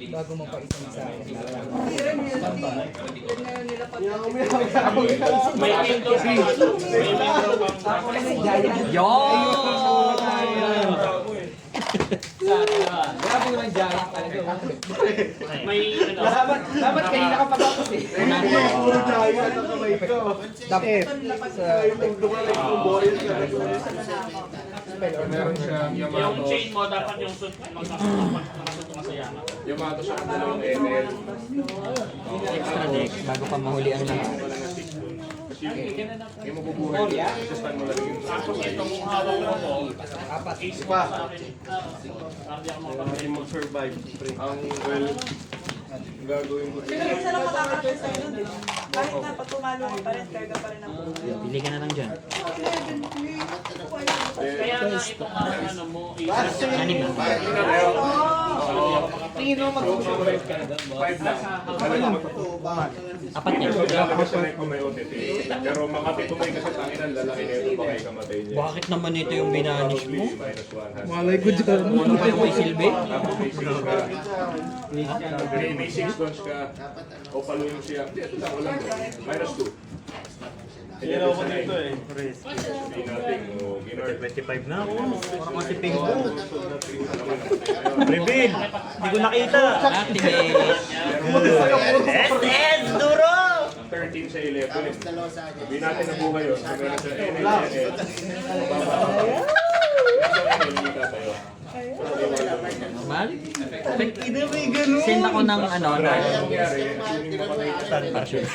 Bago mo pa isang sa akin. May ito si Wala po naman giant talaga. may Dapat kanina ka pa tapos eh. Dapat Meron siyang yung Yamato. chain mo dapat yung suit magkakasot masaya. Yamato siya ang dalawang NL. Extra deck bago pa mahuli ang lahat. Hindi mo bubuhay. Just time mo lang yung Tapos itong hawak mo po, apat. ace mo sa akin. Hindi ako hindi mag-survive. Ang well, gagawin ko. Isa lang makakasya sa'yo nun, di ba? Kahit na pag tumalo ka pa rin, karga pa rin ang buhay. Pili ka na lang dyan. kaya nga itong ano mo, Anim na. Tingin mo mag-survive ka na doon, boss? 5 lang. Apat niya. Wala ka masanay kung may OTT. Pero makatitumay kasi tangin ang lalaki na ito baka ikamatay niya. Bakit naman ito yung binanish mo? Malay ko dyan. Ano pa yung may silbi? Tapos may 6 ka. May 6 dons ka. O paluin siya. Hindi, ito lang. Walang -2. Hindi ako dito eh. Hindi natin. Ginard. 25 na ako. Parang kasi pink ko. Reveal! Hindi ko nakita. Activate. SS! Duro! 13 sa 11. Sabihin natin na buhay yun. Meron sa NL. Normal? Send ako ng ano na parachute.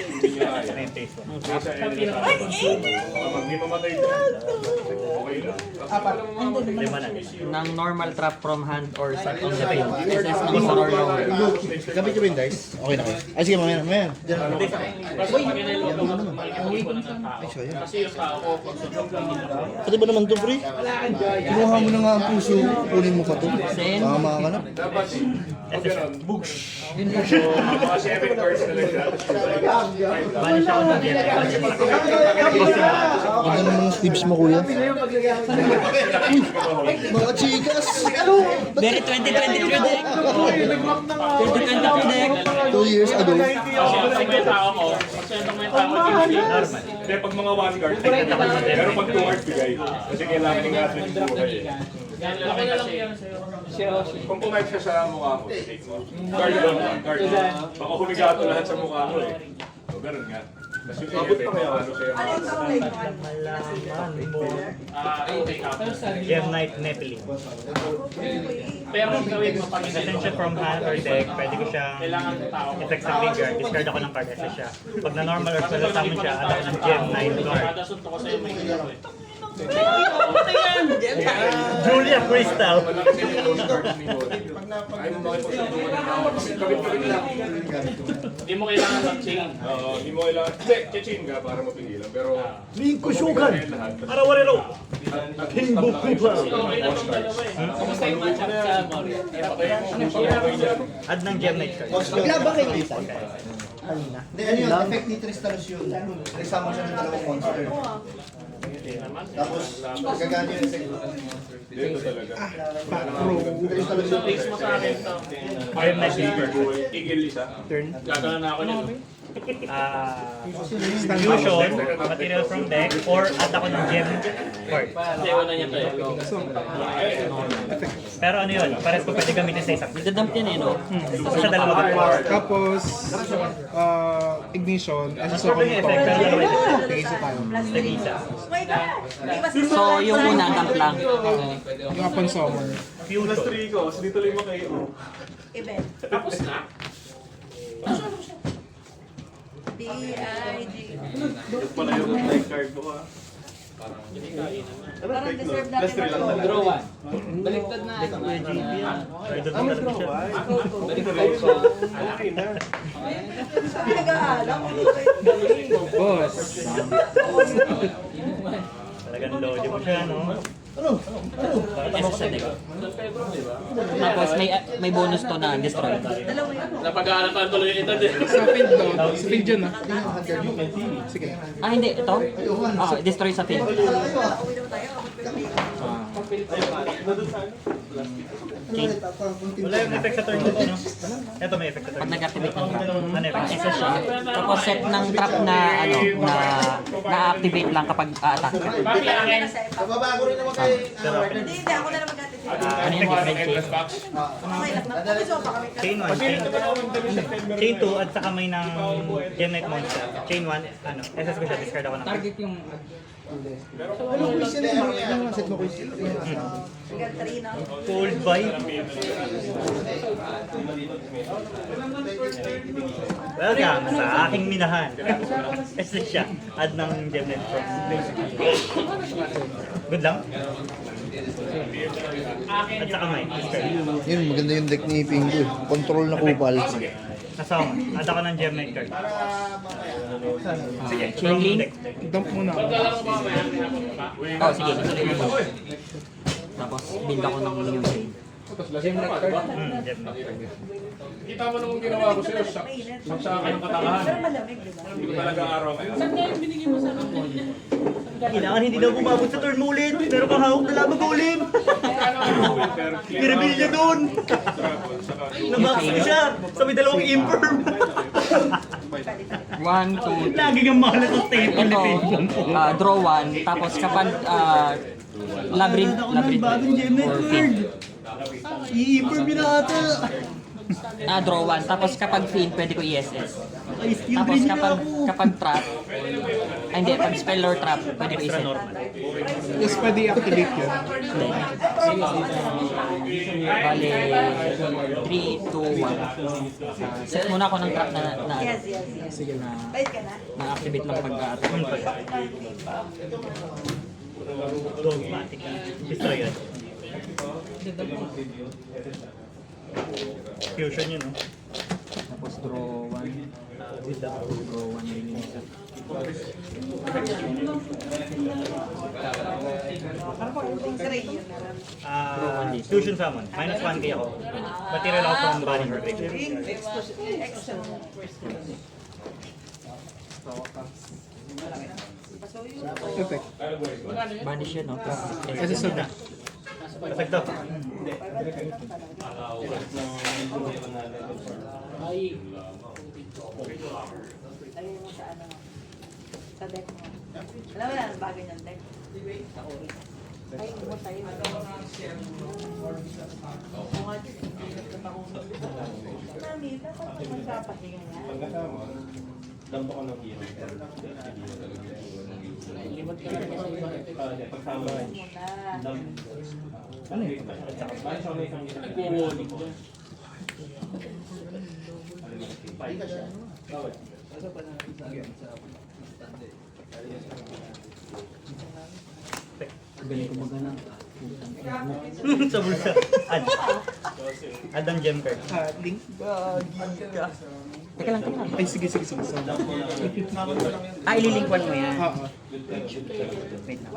Hindi mamatay dyan. Okay lang. Lima na. Ng normal trap from hand or set on the field. SS ng isa or lower. Gamit nyo ba yung dice? Okay na kayo. Ay sige, mamaya. Mamaya. Diyan. Ay, sayang. kasi yung tao, Pwede ba naman to, pre? Kinuha mo na nga ang puso. Kunin mo pa to. Send. Tama ka na. Dapat, pag ganun, so, mga 7 cards na lang siya. Banish ako ng jet. Ganda ng mga sleeves mo, kuya. Uy, mga chikas! Very 2023 deck. 2023 deck. 2 years ago. kasi yung tao mo, kasi yung may tao Normal. Hindi, pag mga 1 card, pero pag 2 cards bigay. Kasi kailangan ng atin yung buhay. yan lalaki kasi. Kung pumayag siya sa mukha mo, take mo. Card lang, card. Baka humigato lahat sa mukha mo eh. So, ganun nga. Kasi yung abot pa kaya ano sa'yo. Ano yung sound like one? Malaman mo. Take out. Gem Knight Nephilim. Pero kung gawin mo pag Attention from hand or deck, pwede ko siyang kailangan ng tao. effect sa figure. Discard ako ng card SS siya. Pag na normal or pwede summon siya, alam ko ng Gem Knight Lord. Kada sunto ko sa'yo may hero eh. Julia Crystal. Ayaw mo makipagsabuhan ng tao. Kapit-kapit lang. Hindi mo kailangan ng chain. Oo, hindi mo kailangan. Hindi, chechin ka para mapigilan. Pero, Lingko Shukan. Arawarero. Tingbuku pa. Okay na itong dalawa eh. Kamusta yung matchup sa Mori? Add ng Gem Knight card. Maglaba kayo isa. Hindi, ano yun? Effect ni Tristalos yun. Nagsama siya ng dalawang monster. Tapos, gagano yung effect. dito talaga. Tristalos yun. Takes mo sa akin ito. Gem Knight Reaper. Igil isa. Gagana na ako nito. Fusion, material from deck, or add ako ng gem card. Hindi, una niya to eh. Pero ano yun, pares ko pwede gamitin sa isang. Nagdadump yan eh, no? Sa dalawa. Tapos, ignition, and so Sobrang effect, pero dalawa effect. tigisa tayo. Nag-isa. Oh my God! Di ba si So, yung una, dump lang. Yung upon summer. Fusion. event? Tapos na. B-I-G. Pala yung light card mo ha. Parang deserve natin mag-go. Draw one. Baliktad na. Idol mo talaga siya. Sabi nag-aalam. Boss. Talagang load mo siya, no? SS sa deck. Tapos may bonus to na destroy. Dalawa yun. Napag-aarapan tuloy ito din. Sa field daw. Sa field yun ah. Sige. Ah, hindi. Ito? Ah, destroy sa field. Uwi naman tayo. Wala yung effect sa turn ko, no? Ito may effect sa turn. Pag nag-activate ng trap, Ano effect? isa siya. Tapos set ng trap na ano, na-activate lang kapag a-attack ka. Mababago rin naman kay Hindi, ako na lang mag-attitude. Ano yung different chain? Okay lang. Napuso pa kami. Chain 1, chain 2, at saka may ng Gem Knight Monster. Chain 1, ano, SS ko siya, discard ako ng Target yung... Ano quiz yun eh? Ano mga set mo quiz? Hanggang 3, no? Cold Buy. Welcome sa aking minahan. SS siya, add ng Gem Knight Pro. Good lang. At saka may, discard. Yun, maganda yung deck ni Pingu. Control na kupal. Kasama, add ako ng Gem Knight card. Chain link? Dump muna ako. Oh, sige. Tapos build ako ng new chain. Gem Knight card. Kita mo namang ginawa ko sa'yo, saksa ka ng katangahan. Pero malamig, di ba? Hindi ko talaga araw kayo. Kailangan hindi na bumabot sa turn mo ulit. Pero kang hawak na lamang ulit. Winter, I-reveal niya doon. Dragon, saka Nabox ko siya. Sa may dalawang imperm. 1, 2, Lagi kang mahal sa staple ni ito, Ping. draw 1, tapos kapag labyrinth, Bagong Gem Knight or card. fiend. I-imperm yun na ata. Draw 1, tapos kapag fiend, pwede ko i-SS. Ay, skill Tapos drain niya kapag ako. trap, ay hindi, pag spell or trap, pwede ko Extra i-set. normal. Yes, pwede i-activate yun. Bale, 3, 2, 1. Set muna ako ng trap na Yes, yes, yes. sige na Bait ka na? na-activate lang pag-attack. Dogmatic. Destroy yan. Fusion yun, no? Tapos draw 1. Draw 1 rin yung isa. Three, yun na lang. Fusion summon. -1 kaya ako. Material ako from running or break. Extra. Effect. Banish yun, no? Kasi sa deck. Perfecto. Lagay mo sa ano, sa deck mo. Alam mo na, bagay ng deck. Ay, mo sa'yo. Mami, dapat mo magpapahinga yan. Galing ko magana. Sa bulsa. Add ang gem card. Link. Teka lang, teka lang. Ay, sige. Sorry. Ililink-one mo yan. Oo. Wait lang.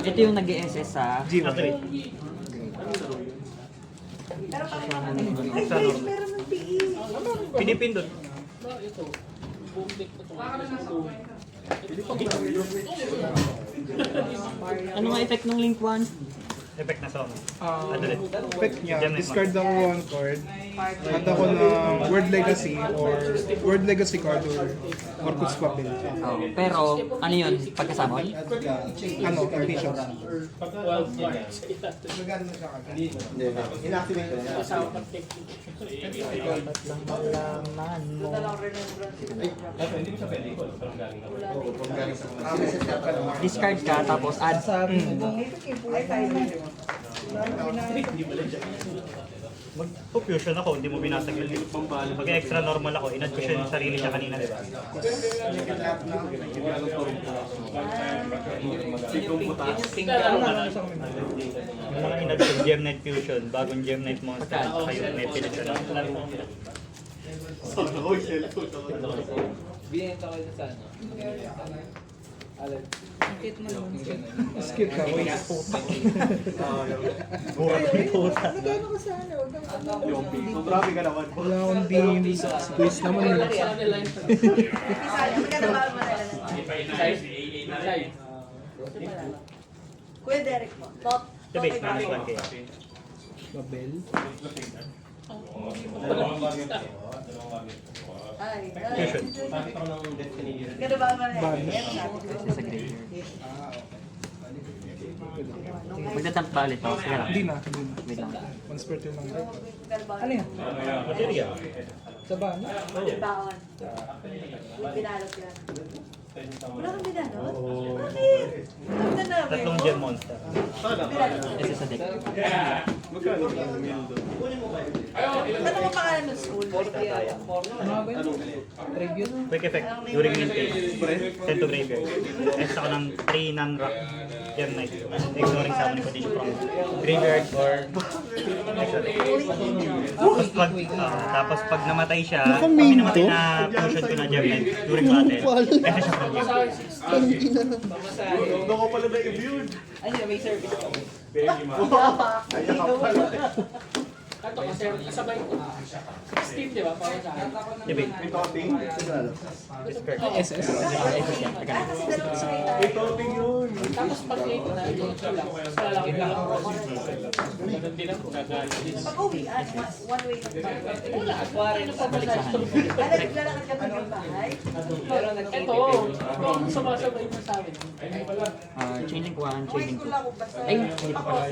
Ito yung nag-SS sa... Activate. Pero parang ay guys, meron ng PE. Pinipindot. Ano nga effect ng link 1? Effect na summon. Add ulit. Effect niya, discard ako one card. Add ako ng Word Legacy card or Corpus Papel. Oh, pero ano yun? Pagkasamon? Ano, conditions. Inactivate ko. Dalawang remembrance. Discard ka, tapos add. Ay, tayo. Mag-fusion ako, hindi mo binasag yung link. Pag extra normal ako, inad ko siya yung sarili niya kanina, di ba? Yung mga inad ko, Gem Knight Fusion, bagong Gem Knight Monster, kayo may pilit siya lang. Binenta ko yun sa ano. Alam. Skip ka, wait. Burat yung puta. Wala akong beams. Squeeze naman yun. Isa, magkano ba mo na lang? Side. Kuya Derek po. Top. The base, minus 1 kayo. Babel. Ay, Fusion. Gano'n ba ang manay? Isa sa graveyard. Magtatamp ba ulit ako? Sige lang. Hindi na. Wait lang. One spare turn lang. Ano yan? Material. Sa bana? Baon. May binalot yan. Wala kang binalot? Bakit? Tignan namin. Tatlong gem monster. Binalot. Isa sa deck. Ano ang pangalan ng school? Ano ba yun? Tribute? Quick effect. During main phase. Send to graveyard. Next ako ng 3 non-rock gem knight. Ignoring summoning condition from graveyard or extra deck. Tapos pag namatay siya, pag namatay na fusion ko na gem knight during battle, extra siya from game. Doon ko pala na-immune. Ano yun, may service ka. Ito kasi kasabay ko. Steam, di ba? Para sa akin. Debate. May topping. Discard. SS. Kasi dalawa sa kayo. Tapos pag ito na, yung ito lang. Sa lalaki lang. Ganun din ako. Gagalit din ako. Pag uwi, one way ng bahay. Wala. Kuwari na pabalik sa akin. Naglalakad ka ng bahay? Ito. Ito ang sumasabay mo sa amin. Chaining 1, High chaining school 2. ako basta. Ay, hindi pa pala.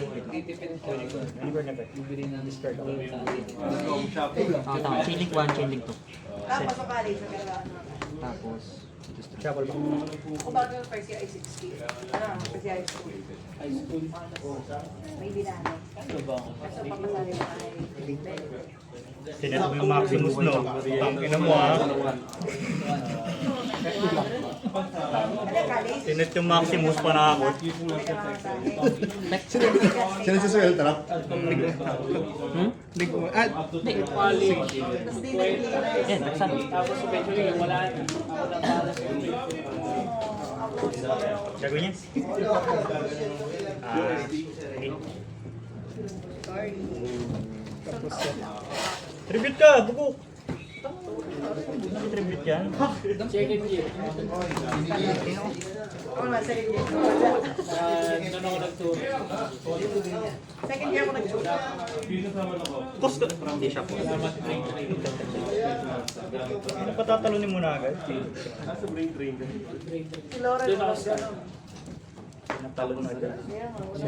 Liver na ba? Bibili ng discard ako sa akin. Tama. Chaining 1, chaining 2. Tapos sa college, sa kailangan. Tapos, Shuffle ba? Kung bago yung first year ay 60. Ano, first year high school. High school. May binano. Ano ba ako? Kasi papasali mo ay Sinet mo yung Maximus, no? Tangina mo, ha? Sinet yung Maximus pa na ako. Sino si Suel? Tara. Lig mo. Ah, College. Tapos di nag-iinay. yan, nagsan. Tapos eventually, wala na. Ako lang para sa Gagawin niya? Sorry. Tribute ka, bugok! Tribute yan? second year. Ako naman, second year. Doon ako nag-tour. Second year ako nag-shoot. Cost ka? Hindi siya po. Napatatalunin mo na agad. Si Laura Doon ako naman sa... gano'n. Natalo na agad. Kaya nga, wala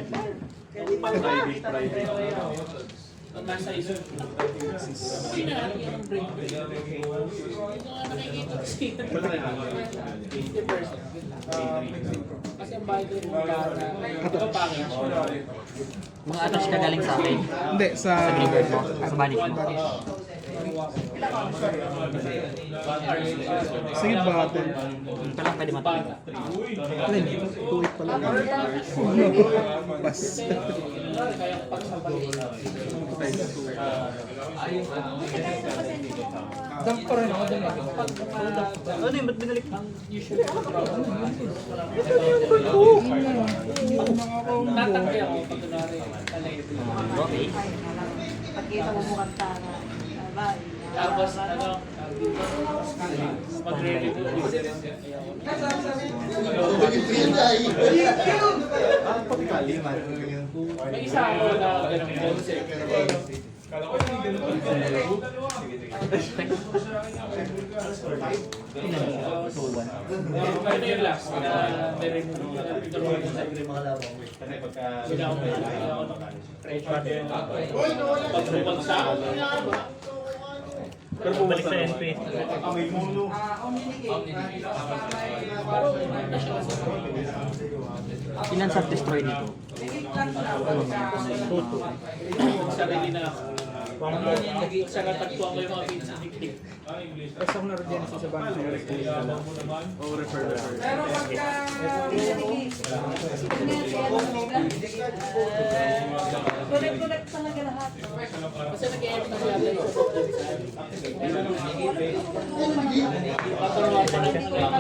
pa. Ang nasa isip. Sino natin yung break? Ito nga nakikita kasi. 50%. Kasi ang bahay ko yung bata. Ito pangit. Mga attach ka galing sa akin. hindi, sa... Sa graveyard mo. Sa banish mo. Sige, battle. Ito lang pwede matulog. Alin? 2-8 pala. Bas. Kaya pag sa Dump pa rin ako dun eh. Ano yun? Ba't binalik? usually tatanggi ako pag kunwari Okay. Pagkita mo mukhang tanga. Bye. tapos ano mag-ready ko may isa ako na ganun ano yung last na nire-remove pagbukod sa Pero bumalik sa NP. Ilan self-destroy dito? sarili na ako. Sa natagpuan ko yung mga pins sa tiktik. Basta ako naroon din sa bana. Connect talaga lahat. Kasi nag-e-edit na siya sa patuloy ako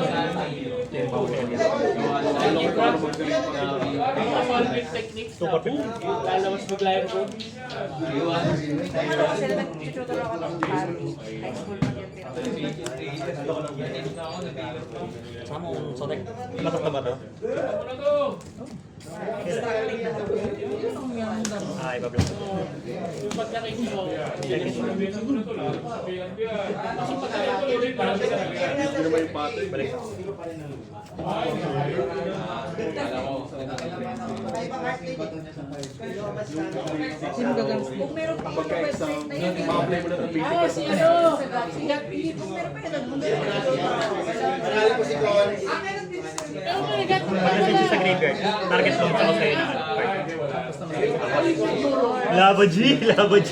ng Solving techniques na boom. Lalabas bigla yung boom. Ano kasi nag-tutor ako ng Paris. High school pa yun. Sama mo, Sodek. Matok na ba to? Struggling na ako. Ah, iba-block. Yung pag nakikita mo, Balik. Kung meron pa kung website na yun. Ma-apply mo na ng Ah, si ano? Si Gabi. Kung meron pa yun, Pangalan ko si Con. Pag-message sa graveyard, target lang ako sa'yo na Labo G! Labo G!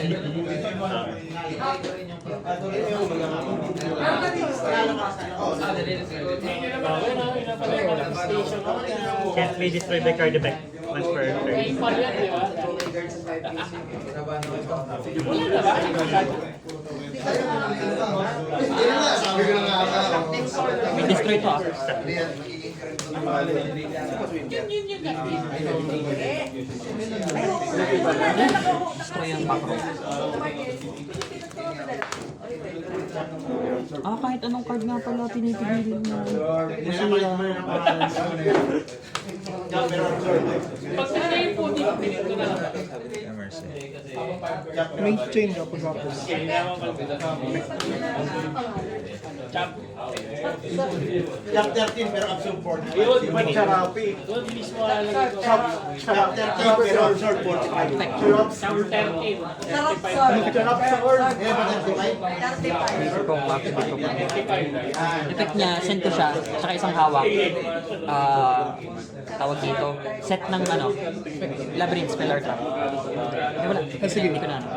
Can't be destroyed by card effect. Once per turn. yung pala yan, di ba? Hindi na, sabi ko na nga. May destroy to ah. Destroy ang background. Ah, kahit anong card nga pala pinipigilan mo. Masira. Pag nakayin po, di ba pinito na lang? May change ako tapos. Chap. Chap 13 pero absorb 45. Yun, Ibang Charapi. Doon mismo alam ko. Chap 13 pero absorb 45. Chap Chap 13. Sarap, sorry. Chap sa or. Eh, ba 35? 35. Kung wax ba ito? Effect niya, send ko siya, tsaka isang hawak. Tawag dito, set ng ano, labyrinth spell or trap. Eh wala, sige, hindi ko na ano.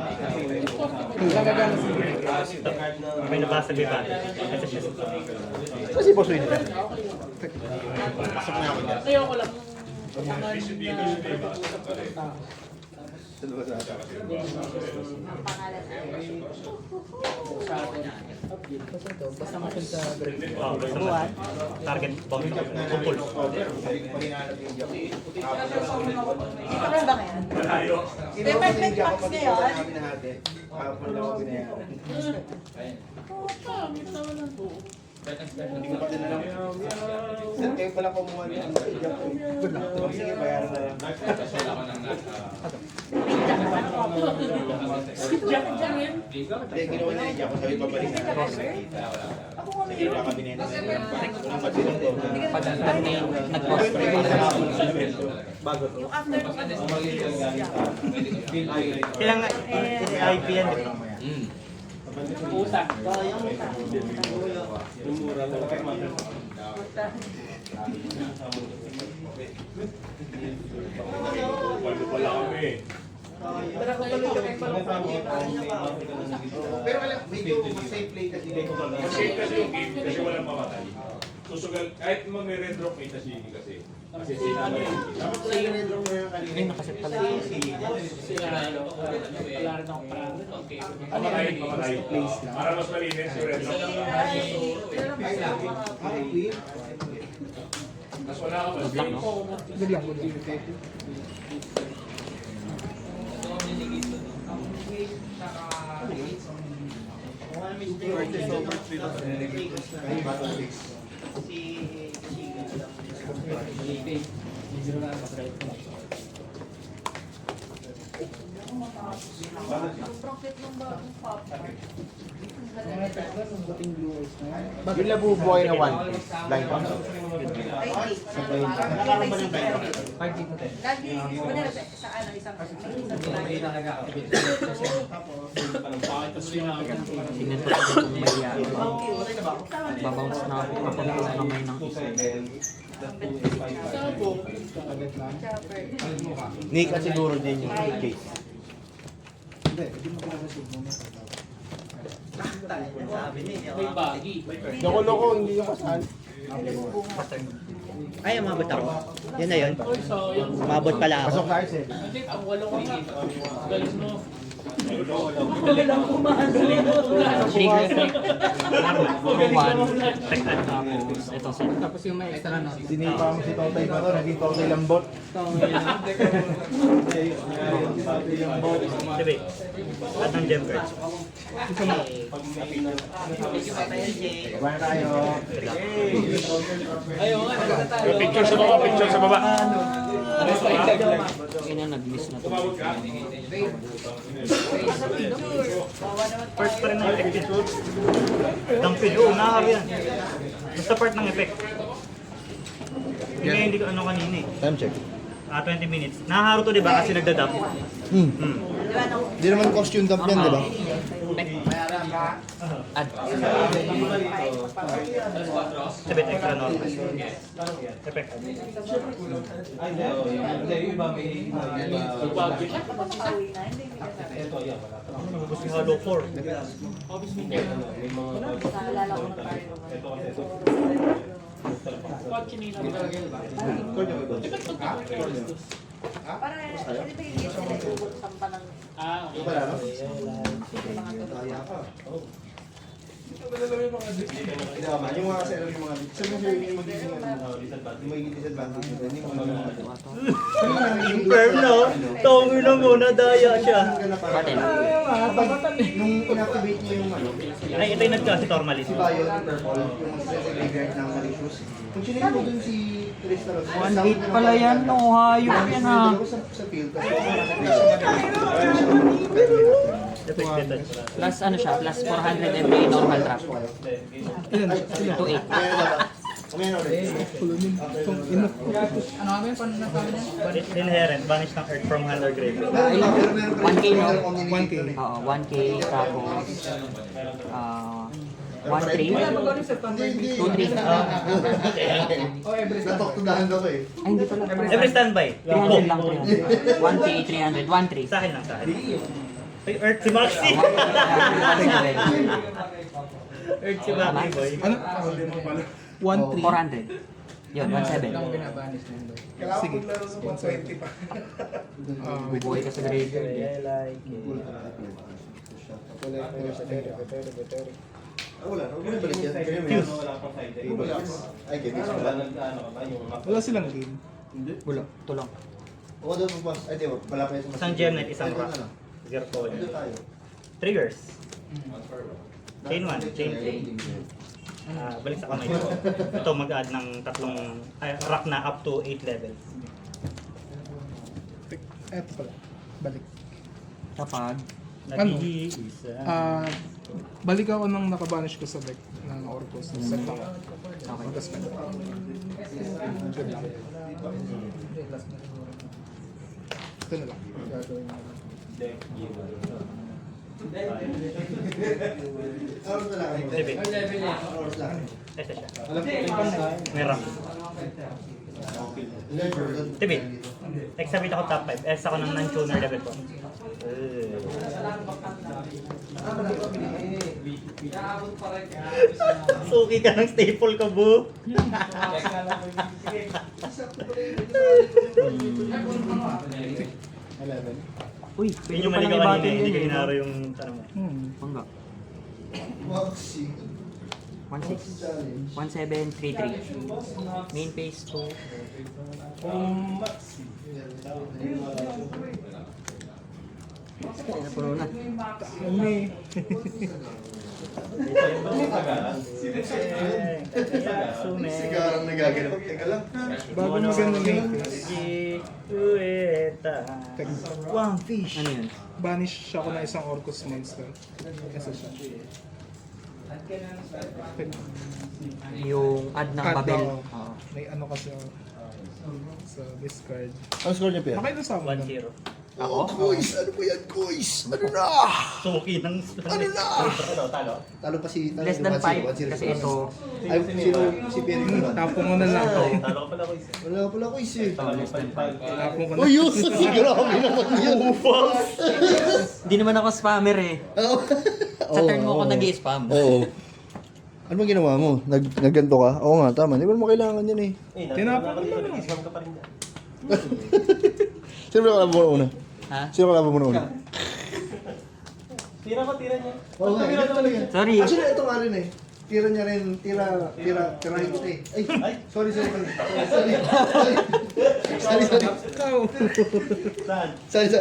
May nabasa ba ba? Kasi po swing ka. Ayoko lang. Oh, basta target bomb. Kupul. Ano ba ngayon? Department Max ngayon? Kayo pala kumuha niya. Sige, bayaran na lang. Hindi, ginawa niya niya. Ako sabi pabalik na. Ako nga Hindi na kami nito. Ang patilong ko. Pag nag-post, yung after ko ano? Kailangan IP yan. Pusa. Walo pala kami. Pero medyo safe play kasi. Kasi yung game, kasi walang pamatay. Susugal, kahit may red rock may tasigi kasi. Kasi sila may dapat Sa yung red room mo yung kanina. Ay, nakaset pala. Wala rin akong parang. Okay. pamatay. Para mas malinis yung red rock. Mas wala ka ba? Black, no? Biglang ko din. Profit ng bagong pop. Yung labubuhay na one. Line pa. Ay, lagi, kunyari sa ano, isang Tingnan ko kung may babounce na ako kapag sa kamay ng isa. Nick at siguro din yung case. May bagi. Loko-loko, hindi yung kasal. Ay, umabot ako. Yun na yun. So, yung Umabot pala ako. Pasok na yun, hindi, pang walong galis mo. Trigger effect. For 1. Tapos ito set. Tapos yung may extra no. Sinipa mo si Totay pa to, naging Totay lambot. Sabi, at ng gem cards. Kumain tayo. Picture sa baba, picture sa baba. Ina nag-miss na to. First pa rin ng effect. Dampin, oo, nakakaro yan. Basta part ng effect. Hindi ko ano kanina eh. Time check. 20 minutes. Nakakaro to diba kasi nagdadap? Hindi naman costume dump yan, di ba? Add. Sabi, extra normal. Effect. Pauwi na, hindi Gusto yung halo 4. naalala ko na tayo. Para hindi ba yung sila ibubuksan pa ng Yung mga kasi alam yung mga sabi mo sir, yung magiging disadvantage nito, hindi mo magagawa. Inferno! Tawagin na muna, daya siya. Nung inactivate niya yung ano, Ay, ito yung nagka si Tormalis. si Bayo, yung purple, yung sa graveyard ng Malicious. Kung sinigil mo dun si Tristan, 1-8 pala yan, no? Hayop yan ha. sa field kasi Effect detach. Plus ano siya, plus 400 MB normal trap. 2-8. Kumain ulit. Ano kami paano na kami niya? Inherent, banish ng earth from hand or graveyard. 1K no? 1K. Oo, 1K tapos 1-3. 2-3. Natok to dahan ako eh. Ay, hindi pala. Every standby. 300 lang, 300. 1K, 300. 1-3. Sa akin lang, sa akin. Ay, earth si Maxi! Earth si Maxi, boy. Ano? 1-3. 400. Yun, 1-7. Binabanis na yun. Sige. 120 pa. Buhay ka sa graveyard. Wala, huwag mo balik yan. Ay, kaya bisa wala. Wala silang game. Wala. Ito lang. O, doon mo pas. Ay, di ba? Wala pa yung Isang gem net, isang rock. Zircon. Triggers. Chain 1, chain 3. Balik sa kamay ko. Ito mag-add ng tatlong rock na up to 8 levels. Eto pala. Balik. Kapag Nag-iisa. Balik ako nang nakabanish ko sa deck ng Orcos. Set lang. Okay. Mag-spend. Good lang. Ito na lang. Oras na lang. Sabi, Oras lang. ito siya. May rock. Tibi. Exabit ako top 5. S ako ng non-tuner level 1. Suki ka ng staple ka, bu. Uy, Yun yung mali ka kanina eh. Hindi ka hinaro yung tanong mo. Mangga. Maxi. 1-6. 1-7-3-3. Main phase 2. Napuno na. Sigarang nagaganap. Teka lang. Bago magandang game. One fish. Ano yun? Banish ako na isang Orcos monster. Kasi siya. Yung add ng Add babel. daw. Oo. May ano kasi ako sa discard. Ang score niya, Pierre? Makailan sa amin? 1-0. Ako? Guys, ano ba yan, guys? Ano na? Suki ng... Ano na? Talo pa si... talo Less si than 1-0, 5 kasi 1-0. ito. Ay, sino? Si Pierre yun naman. Tapong ko na lang to. Wala pala ko eh. Tapong ko na. Oh, yun! Grabe naman yun! Hindi naman ako spammer eh. Sa turn mo ako nag-i-spam. Oo. Ano bang ginawa mo? Nagganto ka? Oo nga, tama. Di ba mo kailangan yan eh? Tinapong ko na lang. Sino ba kalaban mo na una? Ha? Sino kalaban mo na una? Oo nga, ganun talaga. Sorry. Actually, ito nga rin eh. Tira niya rin, tirahin ko eh. Ay, sorry. Sorry.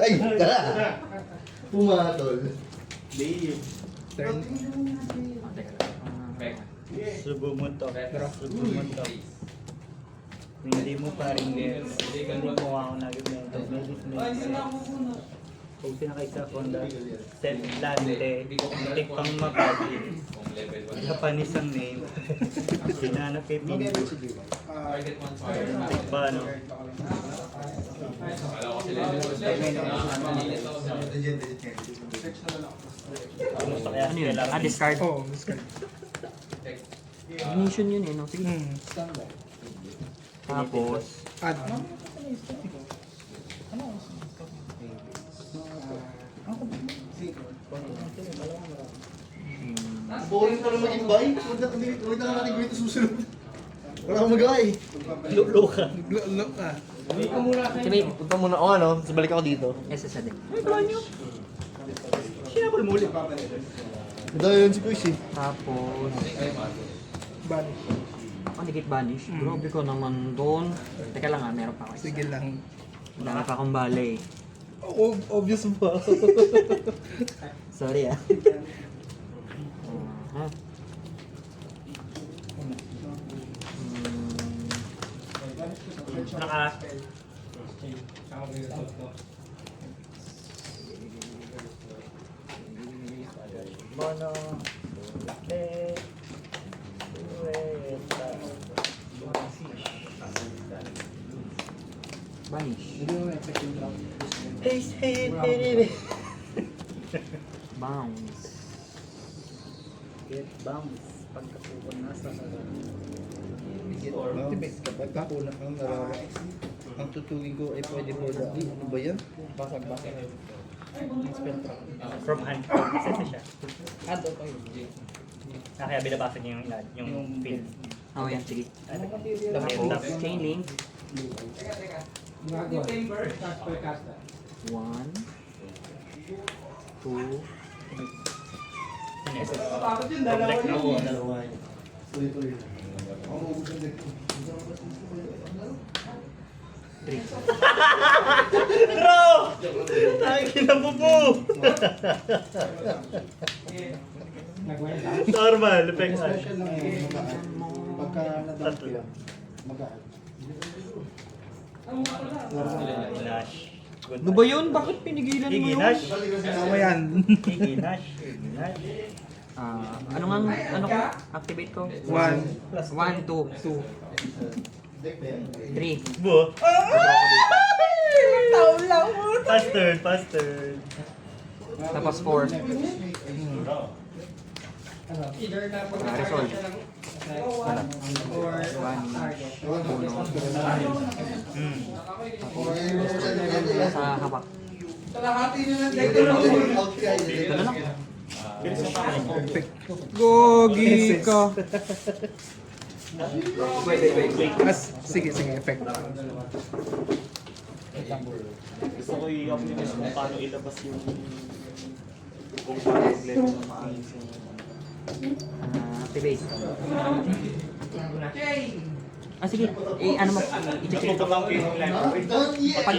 Ay, tara. Pumatol. Turn. Subo mo to. Subo mo to. Kung hindi mo pa rin gets, hindi mo ako nag-mento. Kung sinakay sa Honda, set lante, tik pang mapati. Japanese ang name. Sinanap kay Pinto. Tik ba, no? Kumusta kaya Ano yun? sila? Ah, discard. Oo, discard. Ignition yun eh, no? Sige. Tapos, Add. Boring pa naman yung bike. Huwag na natin gawin ito susunod. Wala akong magawa eh. Look ka. Look ah. activate. Punta muna ako ano, tapos balik ako dito. SS na din. Sinapol mo ulit. Ito yun si Kuis eh. Tapos, Banish. dikit banish. Grabe ko naman doon. Teka lang meron pa ako. Sige lang. Wala pa akong balay. Obvious ba? Sorry ah. Aha. Naka. Mono. Banish. Hey. Bounce. Get bounce. Pagkapupon nasa Activate kapag kapunat ng nararamdaman. Ang tutugin ko ay pwede po na. Ano ba yan? Basag-basag. from hand set na siya. Kaya binabasa niya yung field. Oh, yan. Sige. Tapos, Tapos, chain link. 1, 2, deck na ako. Tuloy-tuloy. 3. Bro! Ay, kinabubo! Normal, effects. Pagka Tatlo. mag-add. Nash. Ano ba yun? Bakit pinigilan mo Higi yun? Nash. Tama yan. Higi Nash. Ano ko? Activate ko? 1. 1, 2, 3. Bu. Faster. Tapos 4. Resolve. Wala. Sa hawak. Dala lang. Gogi ka. Sige, effect. Gusto ko i-optimize kung paano ilabas yung kung paano mag-level ng maayos yung Activate. Sige. Ano mo? I-check.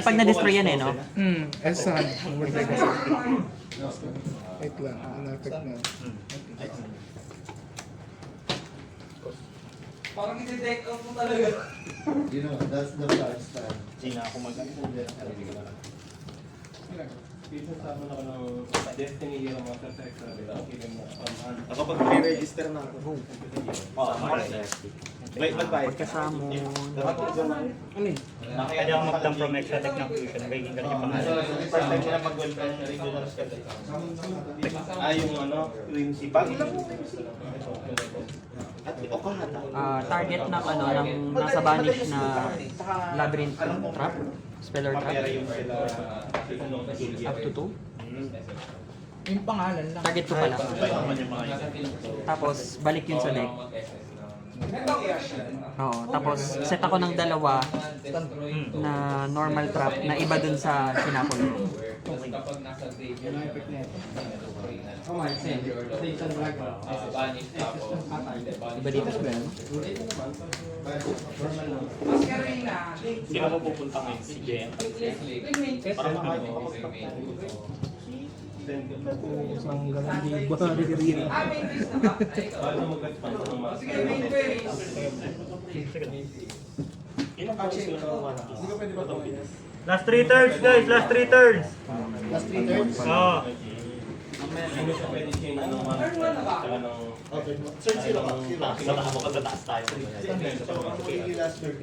Pag na-destroy yan no? S saan? Word like kasi. Wait lang. Ano effect na? Parang iti-deck out mo talaga. You know, that's the first time. Hindi na ako dito sa ako na Destiny Hero Master Text ako pag re-register na ako. Wait, Pagkasamo. Pwede ako mag-dump from extra tech ng fusion. Nagiging ganun yung pangalan. First time ko na mag-welcome sa regional schedule. Yung principal. Ilang mo at Okahata. Target ng ng nasa banish na labyrinth trap. Speller trap. Up to 2. Yung pangalan lang. Target ko pala. Tapos balik yun sa deck. Oo. Tapos set ako ng dalawa na normal trap na iba dun sa sinapol mo. Iba dito sa ganun. Sino mo pupunta ngayon? Si JM? Para makakita ko. Isang ganun di ba rin. Paano mag-expand ng mga ilang patches yun ang one piece? Last 3 turns guys, last 3 turns. Last 3 turns? Oo. Hindi siya pwede change ng one tsaka ng... Okay. Sir, sino ka? Sino ka? Sa taas mo kagataas tayo. So, ang magiging last turn.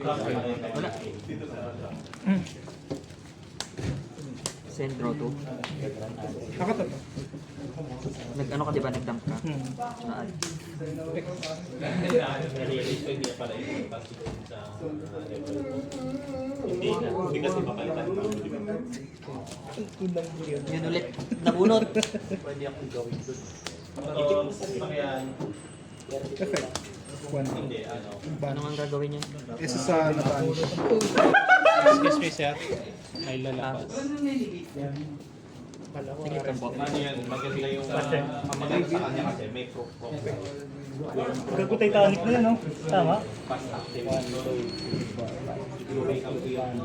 Send draw 2. Nakatato. Nag-ano ka diba? Nag-dump ka? Add. Hindi kasi papalitan mo. Yun ulit. Nabunot. Pwede akong gawin doon. Itik mo sa yan. Effect. One. Hindi, ano. Ano nga gagawin yun? Isa sa nabanish. Excuse me, sir. May lalabas. Sige, kampo. Ano yan, maganda yung maganda sa kanya kasi may proof. Gago Titanic na yan, no? Tama? Fast active. Siguro may kampo yung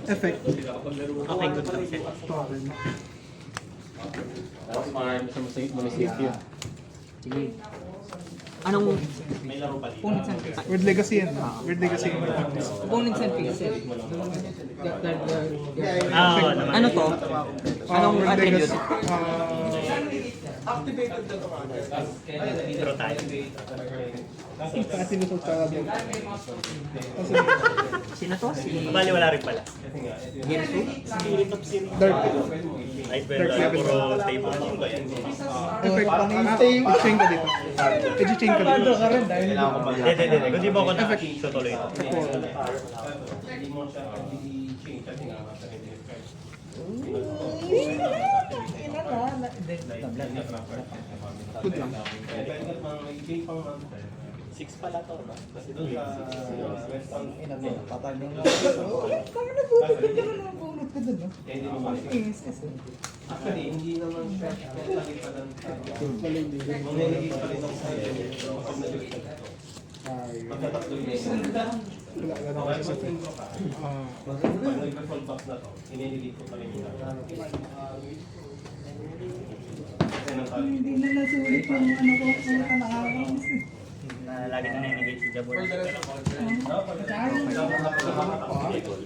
Effect. Okay, good lang siya. Sige. Anong may laro pa dito. Word legacy yan. Word legacy yan. opponents and pixel? Ah, oo naman. Ano to? Anong Word attribute? legacy. Draw tayo. Kasi gusto sa Sino to? Si Bali wala rin pala. Gensu? Dark. Ice Bell, puro table. Effect. I-chain ka dito. I-chain ka dito. Hindi. Kung di mo ako nakatuloy ito. Hindi mo siya i-change kasi nga Good lang. 6 pala to, no? Kasi doon sa restaurant, actually, hindi naman siya lagi pa lang manginigit pa rin ako sa kapag nag-record ito. Magkatatlo yun. Wala na kasi sa pen. Pag nag-record box na to, iniligit ko pa rin yung Hindi na nasulit yung ano ko sa kanakaw. Lagi na nai-engage si Jabor.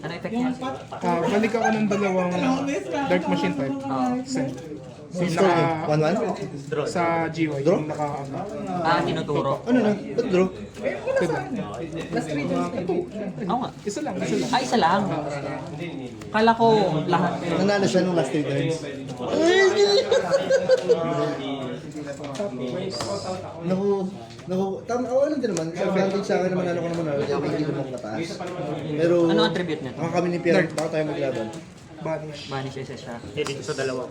Ano effect niya? Balik ako ng dalawang Dark Machine type. Send. Yung naka, 1-1? sa GY, yung naka, Tinuturo. Ano na? Ba't draw? good lang. Oo nga. Isa lang. Isa lang. Kala ko lahat. Nanalo siya nung last 3 turns. Tama, alam din naman. Sa advantage sa akin naman, ano ko naman, hindi naman mataas. Pero, Ano attribute niya? baka kami ni Pierre, baka tayo maglaban. Banish. Vanish isa siya. Dito sa dalawa.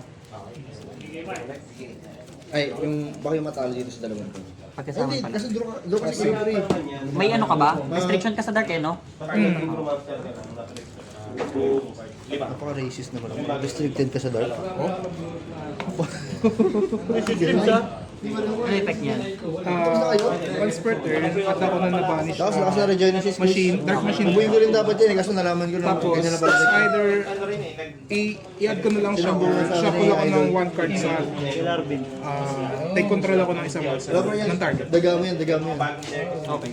Ay, baka yung matalo dito sa dalawang to. Pagkasama Hindi, pala. kasi draw kasi yung free. May ano ka ba? Restriction ka sa dark eh, no? Napaka-racist naman ako. Restricted ka sa dark. Ano effect niyan? Once per turn, at ako na nabanish Tapos lakas na regenesis machine, Dark Machine. Bubuin ko rin dapat yan eh, kaso nalaman ko lang. Tapos, ganyan na pala. either i-add ko na lang shuffle. Shuffle ako ng 1 card sa take control ako ng isang monster Alam mo yan, ng target. daga mo yan. Okay.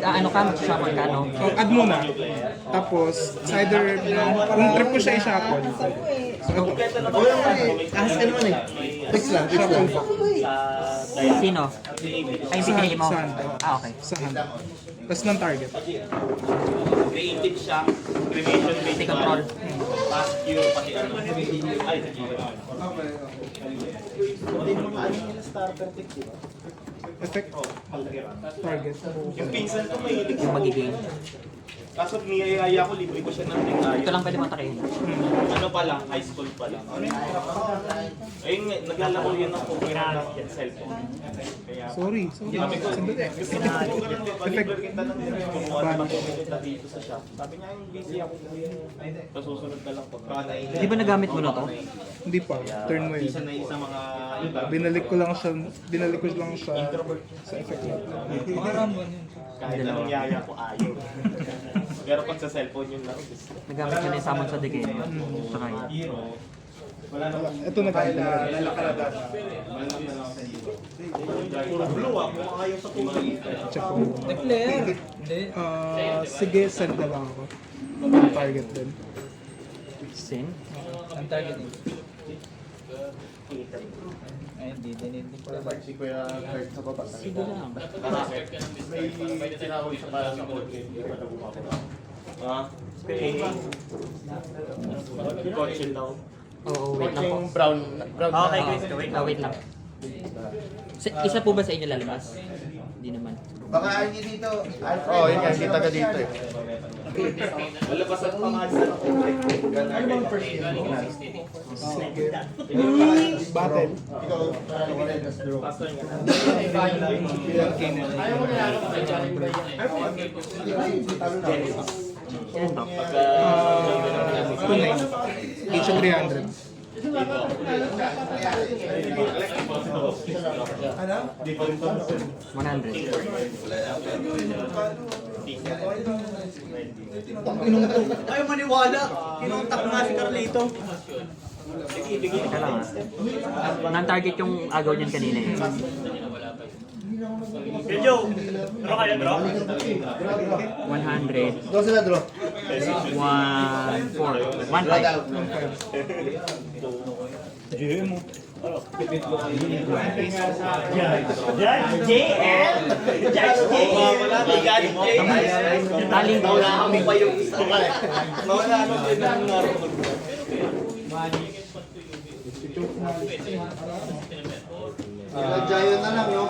Ano ka? Mag-shuffle ka, no? So, add muna. Tapos, it's either, kung trip ko siya i-shuffle, Oo naman eh, ahas ka naman eh. Fix lang. Sino? Ay, pinili mo? Saan? Okay. Sa hand. Tapos ng target. Creative siya, cremation base Take control. past you, pati ano. Ay, Effect. Target. yung pinsan ko may Yung magiging. Kaso niyayaya ko, libre ko siya ng tingay. Ito lang pwede matakin. Ano pa lang, high school pa lang. Ayun nga, naglalaro yan ng Pokemon ng cellphone. Kaya, Sorry. sabi ko, Sandali. gusto ko ganun, pag-libre kita ng kumuha na lang kita dito sa shop. Sabi niya, yung busy ako. Tapos susunod na lang pagka naiinit. Di ba nagamit mo na to? Hindi pa. Turn mo Di yun. siya na sa mga iba. Binalik ko lang siya sa effect niya. Kahit anong yaya ko, ayaw. Pero pag sa cellphone yun lang, gusto. Nagamit mo na yung summon sa decay. Saka yun. Wala na lang. Ito nag-add na rin. Puro blue ah, kung ayaw sa kulay. Check ko. Sige, send na lang ako. Target din. Sin? Si Kuya Kurt sa baba. Sige lang. May tinawag siya para sa court. Hindi pa na bumaba. Ah, kotse daw. Oo, wait lang po. Yung brown. Okay, wait lang. Isa po ba sa inyo lalabas? Hindi naman. Baka ayaw niyo dito. Oo, yun nga. Kita ka dito eh. Lalabasan pa nga sa Ano bang first year mo? Sige. Battle. Ikaw, parang wala yung draw. Bilang Kenneth. Yan to. Tunay. Each of 300. Ano? 100. Ayaw maniwala. Kinontak nga si Carlito. Teka lang ah. Non-target yung agaw niyan kanina eh. Medyo, ano kaya draw? 100. Draw sila, draw. 1, 4, 1, 5. GM mo. Taling ko lang. Nagjayon na lang, no?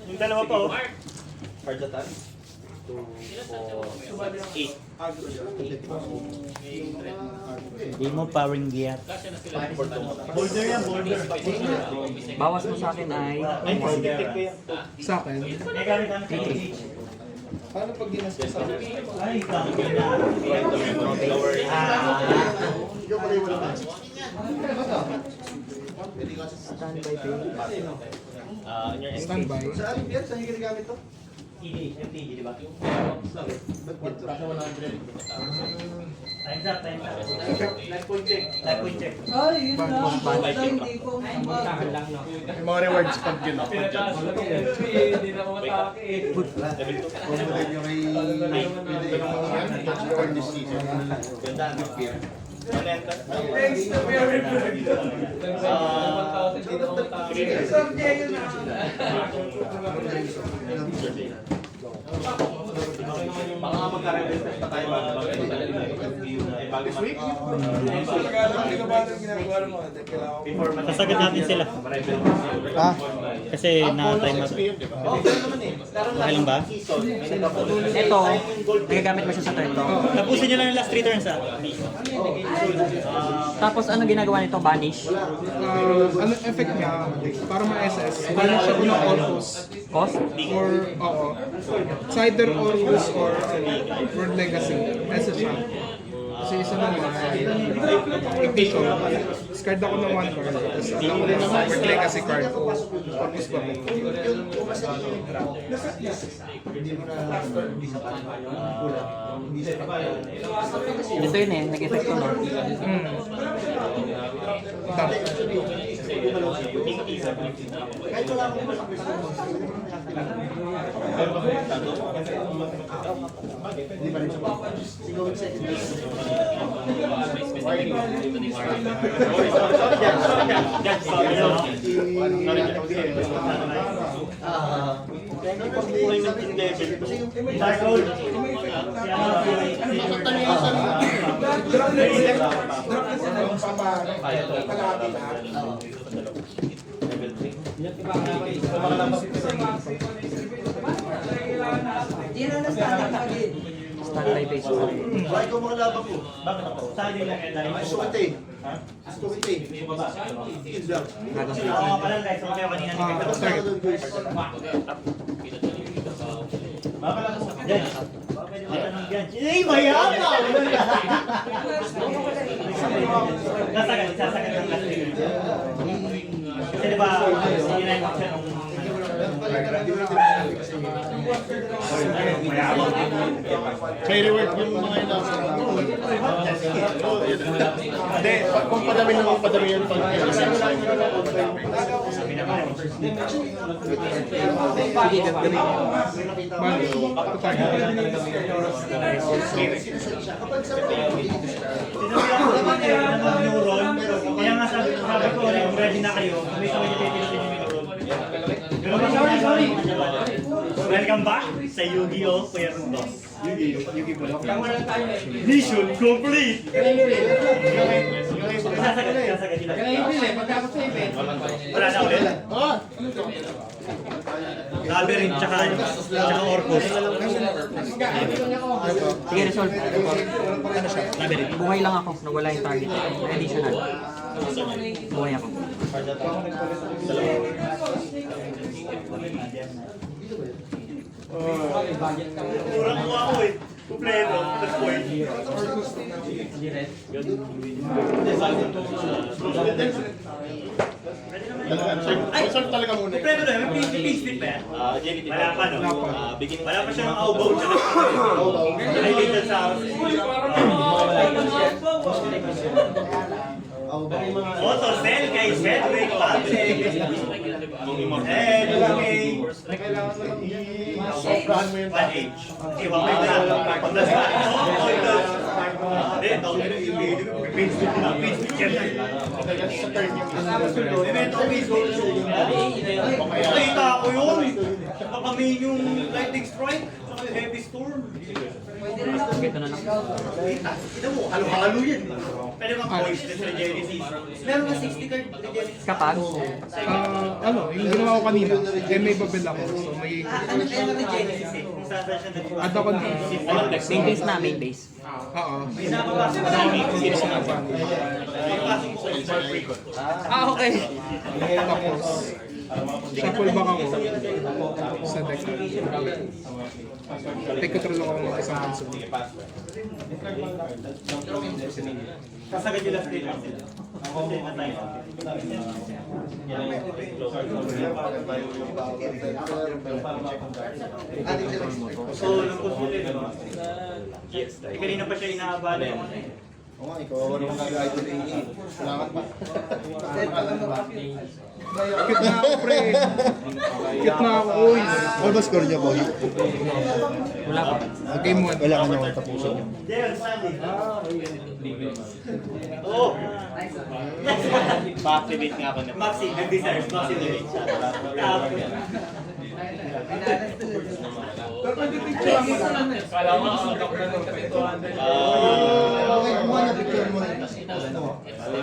Yung dalawa pa oh. Pardatan? 8. Hindi mo powering giat. Boulder yan, boulder. Bawas mo sa akin ay Ay, positive ko yan. Sa akin. Paano pag ginastos sa akin? Yung pala yung wala. standby pay. Standby. Saan yan? Saan yung ginagamit to? MTG, di ba? Life point check. Ay, yun lang. Basta hindi ko Yung mga rewards pag yun. Hindi na mamatake. Kumulit yung may for this season. Ganda, no? Thanks to very good. Hindi na mamatake. Someday yun na. Baka magka-represent pa tayo bago This week? Sasagot natin sila. Kasi na-time na. Okay lang ba? Ito, nagagamit mo siya sa turn to. Tapusin nyo lang yung last 3 turns ah. Tapos ano ginagawa nito? Banish? Ano effect niya? Para ma-SS. Galing siya unang Orcus. Cost? Or, oo. It's either Orcus or World Legacy. SS siya. Kasi isa naman, Ignition. Discard ako ng 1 card. Tapos ako din ng World Legacy card. Orcus ba? Ito yun eh, nag-effect to no? Level 3. Standby phase ko. Bakit ko mga laban ko? Bakit ako? Saan din lang yan? Gusto ko ito eh. Gusto ko ito eh. Yun lang. Oo nga pala guys, sabi kayo kanina ni Victor. Diyan. Pwede mo tanong dyan. Ay, mayama! Sasagat ng last year. Kasi diba, ginagawa siya nung May reward yung mga inasa. Hindi, kung padami yan pag kaya nga sabi ko, ready na kayo. May kami titilutin yung Minuron. Sorry. Welcome back sa Yu-Gi-Oh! Players Loss. Yu-Gi-Oh! Mission complete! Sasagat sila. Wala na ulit? Labyrinth tsaka Orcus. Sige, resolve. Labyrinth. Buhay lang ako. Nawala yung target. Additional. Buhay ako. Kurang mo ako eh. Kumpleto. That's point. Consult talaga muna. Kumpleto na. May page split ba yan? Wala pa no? Wala pa siyang aubaw. Highlighted sa Auto sell kay Cedric Patrick. Sobrahan mo yun. 1H. Iwan mo yung nakita ko yun. Baka may yung lightning strike. Saka yung heavy storm. Ito na lang. Kita mo, halo-halo yan. Pwede bang voice din sa Genesis? Meron na 60 card Genesis. Kapag? Ano, yung ginawa ko kanina, may babel ako. So may Ano kaya natin Genesis eh? Kung saan siya nag- add ako na. Main base na, main base. Oo. May napapasok na namin. May pasok mo sa pre-con. Okay. Tapos, shuffle back ako sa deck. Take control ako ng isang console. Kasagad yung last day lang sila. Kasi matay. So, nagpusulit naman. Kanina pa siya inaabala yung ano eh. Oo nga, ikaw ako naman kag-idol AA. Salamat pa. Cute na ako, pre. Cute na ako. Uy. Ano ba score niya, boy? Wala pa. Game 1. Wala ka niyang tapusin niyo. There, Sandy. Oo. Pa-activate nga ako na. Maxi, nag-deserve. Maxi, nag-deserve siya. Tapos, Okay, kumuha niya picture mo rin.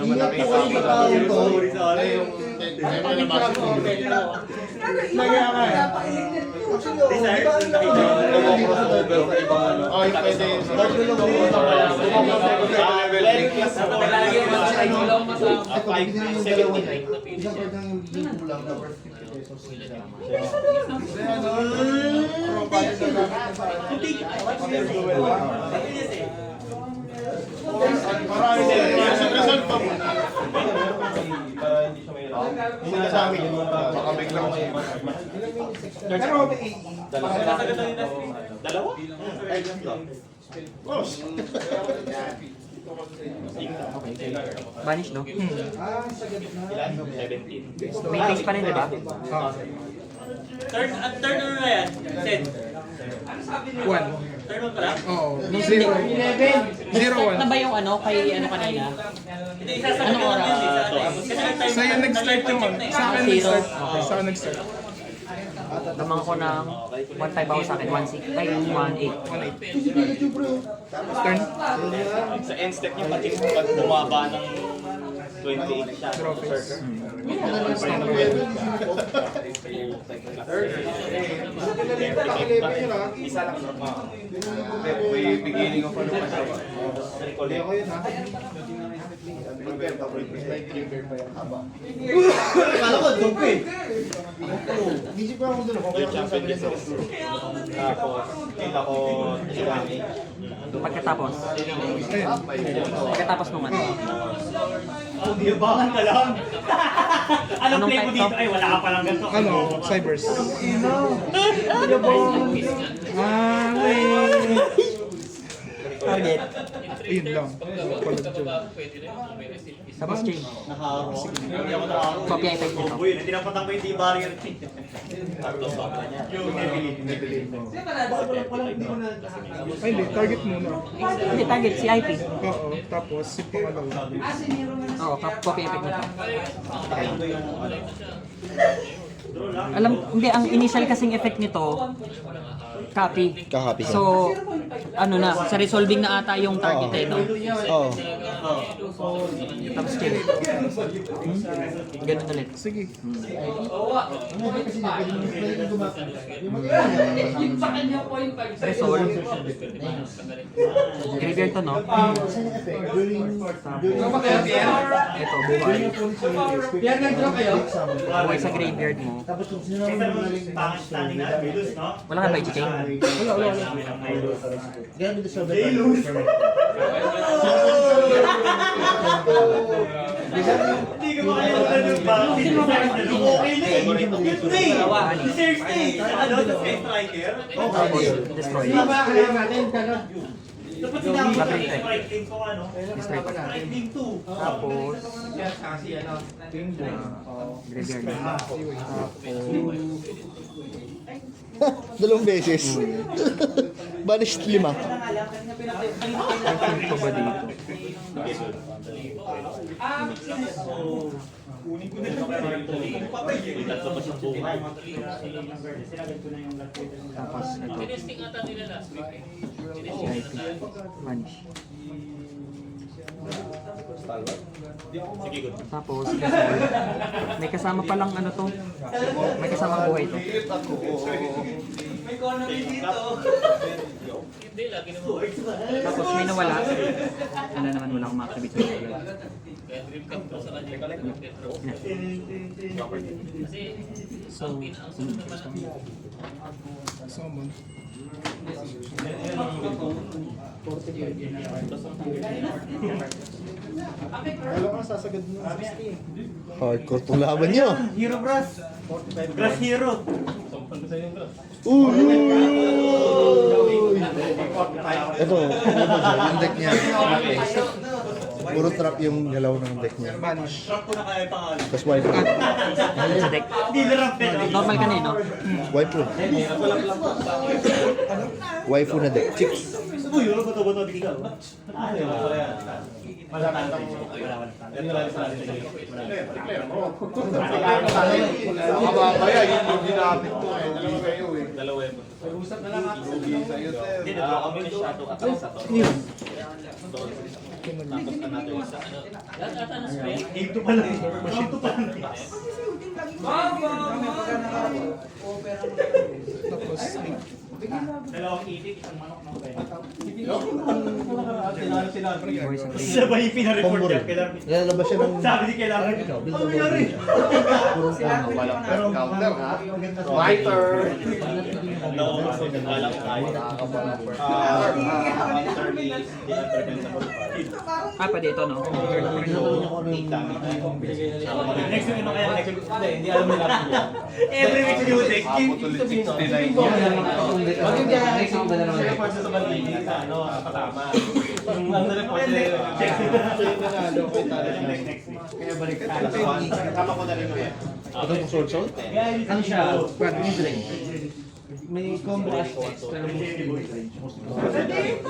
Ingat po kayo sa tao to. Ay, pwede. Isang card lang yung link mo lang. Tapos 50 pesos. Resolve pa muna. Hindi na sa amin. Baka biglang Dalawa? Boss! Vanish, no? 17. Main base pa rin, di ba? turn ano na yan? 10. 1. Turn on ka lang? Oo. Hindi. 0. 0, Na ba yung ano, kay ano kanina? Hindi, isasagot ko lang yun. Kasi nag-time. Sa'yo nag-start yung Sa akin Zero. nag-start. Sa akin nag-start. Lamang ko ng 1.5 ako sa akin, 1.6. Ay, 1.8. 1.8. Turn. Sa end step niya, pati pag bumaba ng 28 siya. Draw face. Isa lang. May beginning of ano pa siya. Recall ko yun ha. Akala ko, dumpo eh. Isip ko ako doon. Okay ako sabi niya. Tapos, kita ko Chirami. Pagkatapos nung ano. Yabangan ka lang. Anong Anong play mo type dito? to? Ay, wala ka palang ganito. Ano? Cybers. Target. Ayun lang. Call of Duty. Tapos change. Hindi ako nakakaroon. Copy effect nito. Tinapatan ko yung D-barrier. Ay, hindi. Target muna. Hindi, target, CIP. Oo. Tapos, yung pangalawa. Oo, copy effect nito. Alam, hindi, ang initial kasing effect nito, copy. Kakapi ka. So, ano na, sa resolving na ata yung target eh, no? Oo. Tapos change. Ganun ulit. Sige. Resolve. Graveyard to, no? Ito, buhay. Buhay sa graveyard mo. Tapos kung sino naman magaling Wala ka ba i-chain? Wala. Grabe to sa Hindi ko makalimutan yung ba? Okay na eh. Hindi! Seriously! Ano? The Sky Striker? Tapos, destroy. Dapat sinabi ko Labyrinth. striking ko ano? Destroy. Striking 2. Tapos, graveyard mo. Dalawang beses. Banished 5. Ang pa ba dito? Tapos, ito. Tinesting ata nila last week eh. CIP. Vanish. Tapos, may kasama palang ano to. May kasama buhay to. May economy dito. Hindi, lagi naman. Tapos may nawala. Ano naman, wala akong ma-activate sa buhay. Kaya dream come true sa kanya yung Petro. Kasi, So, ang sunod naman ang Summon. Hardcore tong laban nyo. Hero Brass. Brass Hero. Ito, yung deck niya. Puro trap yung galaw ng deck niya. Vanish. Tapos wipe. sa deck. Normal ka na eh, no? Waifu. Waifu na deck. Chicks. Kababaya, yun yung ginamit ko eh. Dalawa kayo eh. Dalawa yun. Usap na lang ako. Hindi, kami masyado at sa to. lahat ata na spray. Ito pala. Ito pala. Tapos, Dalawang itik, isang manok ng pwede. Buhay sa grave. Sabay yung pinareport Combo niya. rin. Kailangan. Nilalabas siya ng Sabi ni kailangan. build Ano the nangyari? Purong combo. Pero counter ha. Fighter. Ah, pwede ito, no? Next week ito kaya next week. Hindi alam nila. Every week new deck. Report sa Balini sa ano, patama. Ang report Kaya balik ka. Tama ko na rin yun. Ito yung sword soul? ano siya? May combo.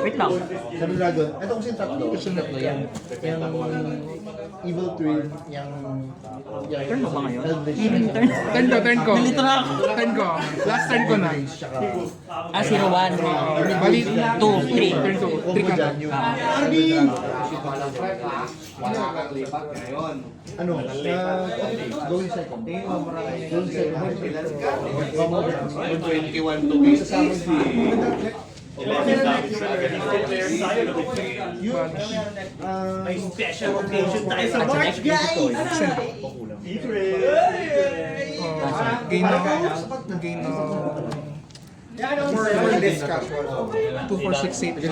Wait lang. Sabi dragon. Ito kasi yung tatlo. Tatlo yan. Yung evil twin, yung... Turn mo ba ngayon? Eldritch. Turn ko. Nalito na ako. Turn ko. Last turn ko na. Tsaka... Ah, 0-1. Bali, 2, 3. turn ko. Combo 3 ka na. dyan yung... Sabi dragon. Wala kang lipat ngayon. Ano? Going second. Going second. 21 to 50. May special occasion tayo sa March, guys! Gain na 4 days casual. 2, 4, 6, 8. 800.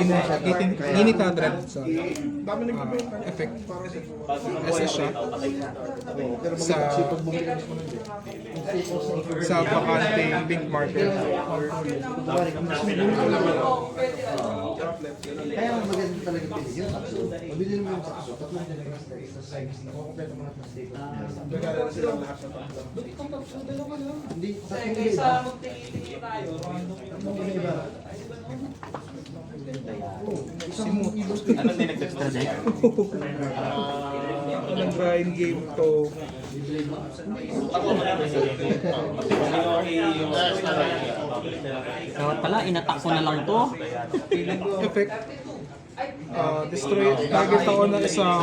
So, dami nag-iba effect. SS siya. Sa bakanting pink market. Kaya ang maganda talaga pili yun. Mabili naman yung sakso. Tatlong size na kompleto mo na ng steak. Hindi. Kaysa magtingin-tingin tayo. Ano din nag-extra deck? Ang grind game to. Dapat pala, inatak ko na lang to. Effect. Destroy. Target ako na isang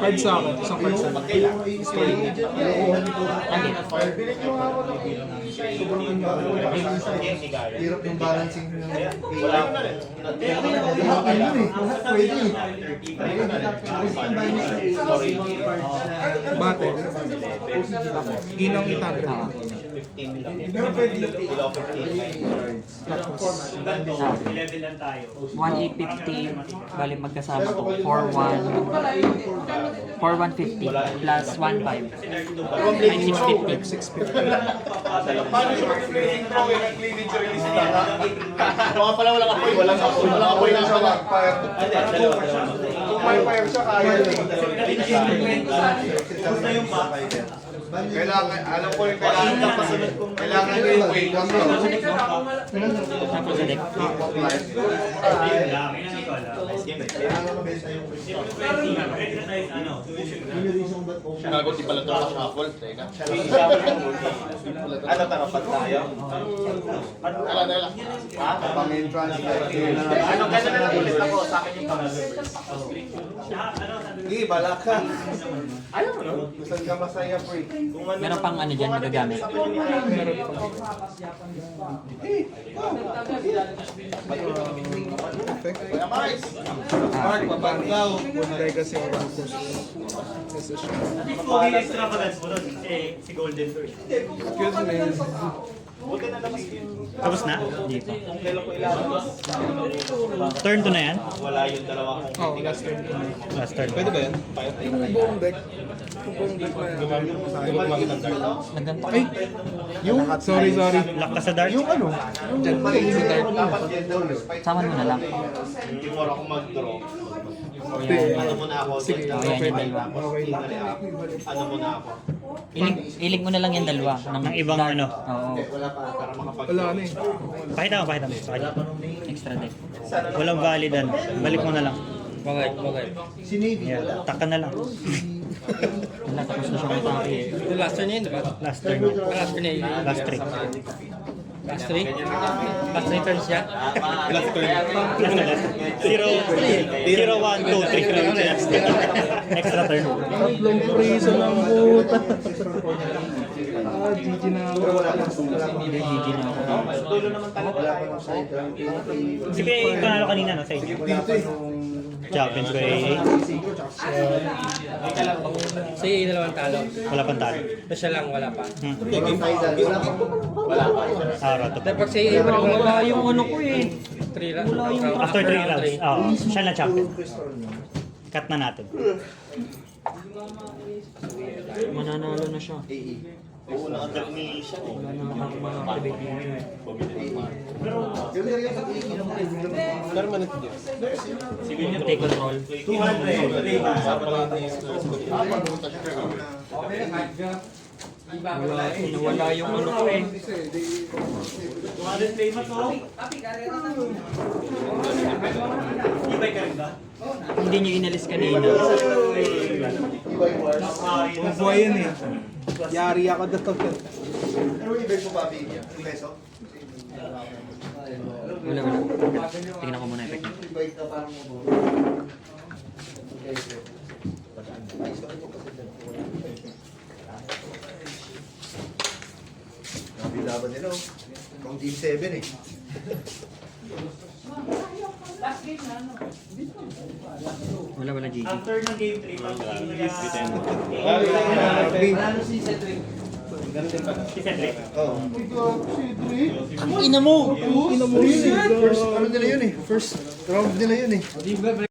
card sa akin. Isang card sa akin. Story. Hirap yung balancing ng Wala ko na rin. Battle. Ginang 800. 15 lang. Pero pwede yung below 15. 1,850, bali magkasama to, 4,150 plus 1,500. Ay, 650. Paano yung mag-cleaning drawing at cleavage release niya? Baka pala walang apoy. Walang apoy lang siya. Kung may fire siya, kaya Gusto yung kailangan, alam ko yung kailangan nyo yung wake up. Tapos sa deck. Gagot di pala ito sa shuffle. Teka. Ano tarapat tayo? Ala na lang. Ha? pang-entrance. Ano kasi na lang ulit ako sa akin yung pang-members. Hindi, bala ka. Ayaw mo no? Gusto ka masaya, pre. Kung ano Meron pang ano dyan magagamit. Kaya Mars! Ah, Pabanggaw! One legacy or one course. Kasi siya. Excuse me. Buti na labas yung Tapos na? dito. kung kailan ko ilalabas. Turn to na yan? Wala yung dalawa kong Oh, last turn. Last turn. Pwede ba yan? Yung buong deck. Yung buong deck na yan. Nagganto. Ay! Yung, sorry. Lock ka sa dart? Yung ano? Diyan pa rin sa dart. Dapat yan doon. Sama mo na lang. Before ako mag-draw. Hindi. Ano muna ako? Sige, Tapos okay. tapos ano muna ako? Ilig mo na lang yung dalawa. Ng ibang ano? Oo. Wala pa para makapag... Wala na eh. Pakita mo. Pakita. Extra deck. Walang valid ano. Balik mo na lang. Si Navy, Yeah. wala. Taka na lang. Wala, tapos na siyang atake eh. Last turn. Last turn. Last three. Last 3? Last 3 turns siya? Last turn. 0, 1, 2, 3. Extra turn. Tatlong prison ang puta. GG na ako. GG na ako. Dulo naman talaga. Wala pa ng side round. Sige, panalo kanina no, sa inyo. Dito eh. Champions ko AA. Sa iyo, dalawang talo. Wala pang talo. Siya lang, wala pa. Walang title. Wala pa. Wala pa. Araw to. Pag sa iyo, wala yung ano ko eh. After 3 rounds. Siya na champion. Cut na natin. Mananalo na siya. Oo, na-under ni siya. Wala na makakabate mo yun. Yung nilagay sa tingin mo kayo. Permanent din. Take control. 200. Wala yung ano ko eh. Hindi niyo inalis kanina. Bubuhay yan eh. Yari ako daw. Ano yung ibig mo ba, Biggie? Peso? Wala. Tingnan ko muna effect. Ibig ka parang mo. Okay. laban nila. Oh. Kung Team 7 eh. Wala GG. After ng game 3, pag Si Cedric. Oo. Ina mo! First, ano nila yun eh. First round nila yun eh.